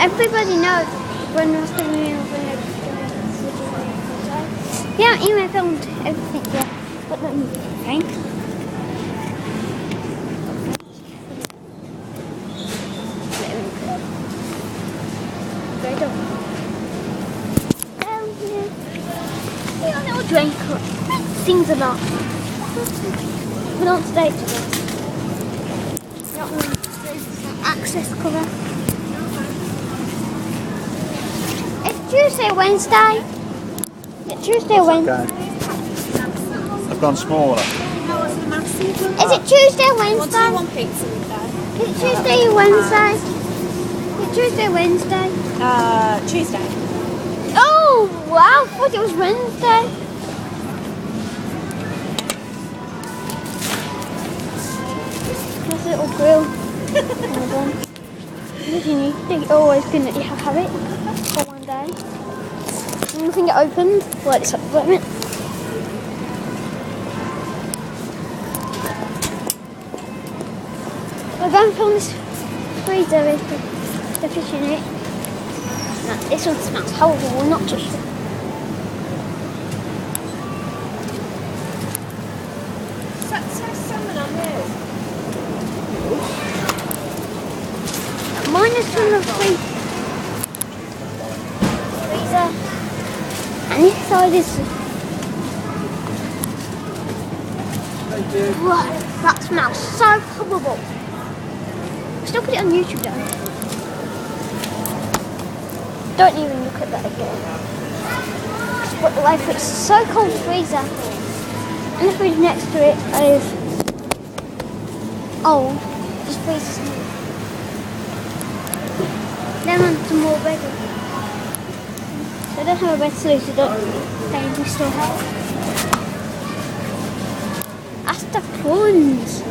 everybody knows when we're filming yeah, even filmed everything yet. But let me think. Yeah, a little drink. Sings a lot. We don't stay together. Access cover. It's Tuesday, Wednesday. It's Tuesday, Wednesday. I've gone smaller. Is it Tuesday, Wednesday? Is it Tuesday, Wednesday? Is it Tuesday, Wednesday? Tuesday. Oh, wow, I thought it was Wednesday. Nice little grill. You're always good that you have it for one day. Nothing get opened. Well, it's up to it. We're going to film this freezer with the fish in it. No, this one smells horrible, we're not too sure. Salmon on there. Mine is from the freezer. And this side is... Whoa, that smells so horrible. Still put it on YouTube though. Don't even look at that again. But the way it's so cold freezer. And the fridge next to it is old. Just freezes me. Then on some more bread. So I don't have a bed solution, so don't we still have. That's the prawns.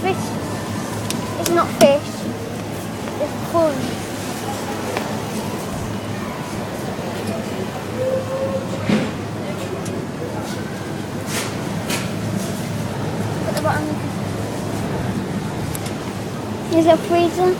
Fish is not fish, it's prawns. At the bottom. Here's a freezer.